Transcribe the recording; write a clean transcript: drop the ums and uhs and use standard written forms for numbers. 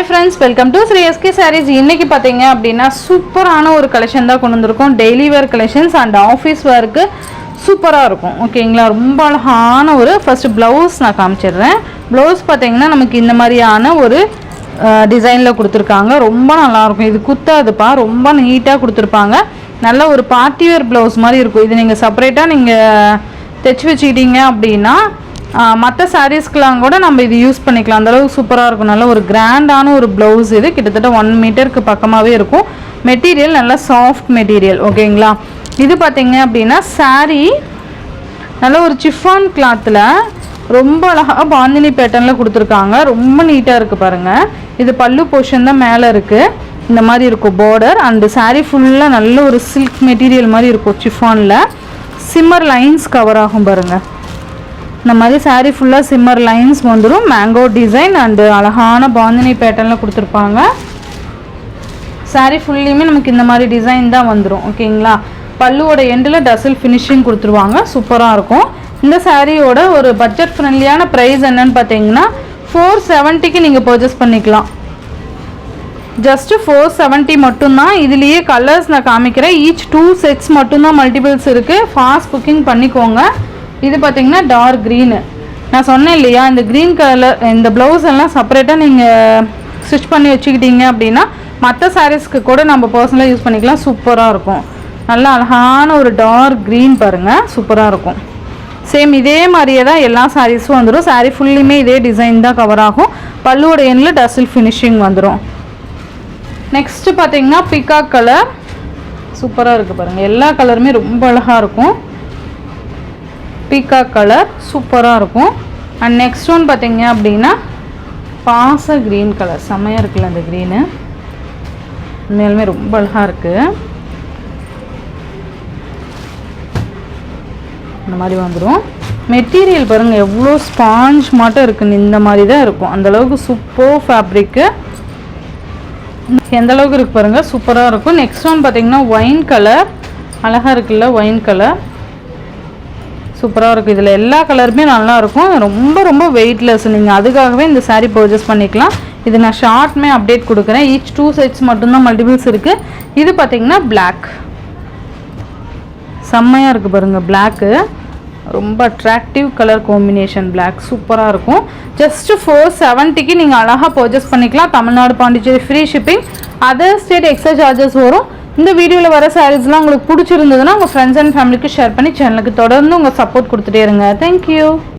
Hi friends, welcome to Sri SK sarees. இன்றைக்கி பார்த்தீங்க அப்படின்னா சூப்பரான ஒரு கலெக்ஷன் தான் கொண்டு வந்திருக்கோம். Daily wear collections and office வேருக்கு சூப்பராக இருக்கும். ஓகேங்களா, ரொம்ப அழகான ஒரு ஃபஸ்ட்டு ப்ளவுஸ் நான் காமிச்சிடுறேன். ப்ளவுஸ் பார்த்தீங்கன்னா நமக்கு இந்த மாதிரியான ஒரு டிசைனில் கொடுத்துருக்காங்க. ரொம்ப நல்லாயிருக்கும். இது குத்தாதுப்பா, ரொம்ப நீட்டாக கொடுத்துருப்பாங்க. நல்ல ஒரு பார்ட்டி வேர் ப்ளவுஸ் மாதிரி இருக்கும். இது நீங்கள் செப்பரேட்டாக நீங்கள் தைச்சி வச்சுக்கிட்டீங்க அப்படின்னா மற்ற சாரீஸ்க்கெலாம் கூட நம்ம இது யூஸ் பண்ணிக்கலாம். அந்தளவுக்கு சூப்பராக இருக்கும். நல்ல ஒரு கிராண்டான ஒரு ப்ளவுஸ். இது கிட்டத்தட்ட 1 மீட்டருக்கு பக்கமாகவே இருக்கும். மெட்டீரியல் நல்லா சாஃப்ட் மெட்டீரியல். ஓகேங்களா, இது பார்த்தீங்க அப்படின்னா சாரீ நல்ல ஒரு சிஃபான் கிளாத்தில் ரொம்ப அழகாக பாந்தினி பேட்டர்னில் கொடுத்துருக்காங்க. ரொம்ப நீட்டாக இருக்குது பாருங்கள். இது பல்லு போர்ஷன் தான் மேலே இருக்குது. இந்த மாதிரி இருக்கும் பார்டர். அந்த சாரீ ஃபுல்லாக நல்ல ஒரு சில்க் மெட்டீரியல் மாதிரி இருக்கும். சிஃபானில் சிம்மர் லைன்ஸ் கவர் ஆகும் பாருங்கள். இந்த மாதிரி சாரீ ஃபுல்லாக சிம்மர் லைன்ஸ் வந்துடும். மேங்கோ டிசைன் அண்டு அழகான பாந்தினி பேட்டர்னில் கொடுத்துருப்பாங்க. சாரீ ஃபுல்லையுமே நமக்கு இந்த மாதிரி டிசைன் தான் வந்துடும். ஓகேங்களா, பல்லுவோட எண்டில் டசில் ஃபினிஷிங் கொடுத்துருவாங்க. சூப்பராக இருக்கும். இந்த சாரியோட ஒரு பட்ஜெட் ஃப்ரெண்ட்லியான ப்ரைஸ் என்னன்னு பார்த்தீங்கன்னா 470க்கு நீங்கள் பர்ச்சேஸ் பண்ணிக்கலாம். ஜஸ்ட்டு 470 மட்டும்தான். இதுலேயே கலர்ஸ் நான் காமிக்கிறேன். ஈச் 2 செட்ஸ் மட்டும்தான் மல்டிபிள்ஸ் இருக்குது. ஃபாஸ்ட் புக்கிங் பண்ணிக்கோங்க. இது பார்த்தீங்கன்னா டார்க் க்ரீனு. நான் சொன்னேன் இல்லையா, இந்த க்ரீன் கலர் இந்த ப்ளவுஸ் எல்லாம் செப்பரேட்டாக நீங்கள் ஸ்டிச் பண்ணி வச்சுக்கிட்டீங்க அப்படின்னா மற்ற சாரீஸ்க்கு கூட நம்ம பர்சனலாக யூஸ் பண்ணிக்கலாம். சூப்பராக இருக்கும். நல்லா அழகான ஒரு டார்க் க்ரீன் பாருங்கள், சூப்பராக இருக்கும். சேம் இதே மாதிரியே தான் எல்லா சாரீஸும் வந்துடும். சாரீ ஃபுல்லுமே இதே டிசைன் தான் கவர் ஆகும். பல்லுவோட எண்ணில் டசில் ஃபினிஷிங் வந்துடும். நெக்ஸ்ட்டு பார்த்தீங்கன்னா பீகாக் கலர் சூப்பராக இருக்குது பாருங்கள். எல்லா கலருமே ரொம்ப அழகாக இருக்கும். பீகாக் கலர் சூப்பராக இருக்கும். அண்ட் நெக்ஸ்ட் ஒன் பார்த்தீங்க அப்படின்னா பாச க்ரீன் கலர். செம்மையாக இருக்குல்ல அந்த க்ரீனு, உண்மையாலுமே ரொம்ப அழகாக இருக்குது. இந்த மாதிரி வந்துடும். மெட்டீரியல் பாருங்கள் எவ்வளோ ஸ்பாஞ்ச் மட்டும் இருக்குன்னு. இந்த மாதிரி தான் இருக்கும். அந்தளவுக்கு சூப்பர் ஃபேப்ரிக்கு. எந்தளவுக்கு இருக்குது பாருங்கள், சூப்பராக இருக்கும். நெக்ஸ்ட் ஒன் பார்த்தீங்கன்னா ஒயின் கலர். அழகாக இருக்குல்ல ஒயின் கலர், சூப்பராக இருக்குது. இதில் எல்லா கலருமே நல்லாயிருக்கும். ரொம்ப ரொம்ப வெயிட்லெஸ். நீங்கள் அதுக்காகவே இந்த சாரீ பர்ச்சேஸ் பண்ணிக்கலாம். இது நான் ஷார்ட்மே அப்டேட் கொடுக்குறேன். ஈச் 2 செட்ஸ் மட்டும்தான் மல்டிபிள்ஸ் இருக்குது. இது பார்த்தீங்கன்னா பிளாக். செம்மையாக இருக்குது பாருங்கள். பிளாக்கு ரொம்ப அட்ராக்டிவ் கலர் காம்பினேஷன். பிளாக் சூப்பராக இருக்கும். ஜஸ்ட்டு 470க்கு நீங்கள் அழகாக பர்ச்சேஸ் பண்ணிக்கலாம். Tamil Nadu, Pondicherry free shipping. Other state extra charges வரும். இந்த வீடியோவில் வர சாரீஸ்லாம் உங்களுக்கு பிடிச்சிருந்ததுன்னா உங்கள் ஃப்ரெண்ட்ஸ் அண்ட் ஃபேமிலிக்கு ஷேர் பண்ணி சேனலுக்கு தொடர்ந்து உங்கள் சப்போர்ட் கொடுத்துட்டே இருங்க. தேங்க்யூ.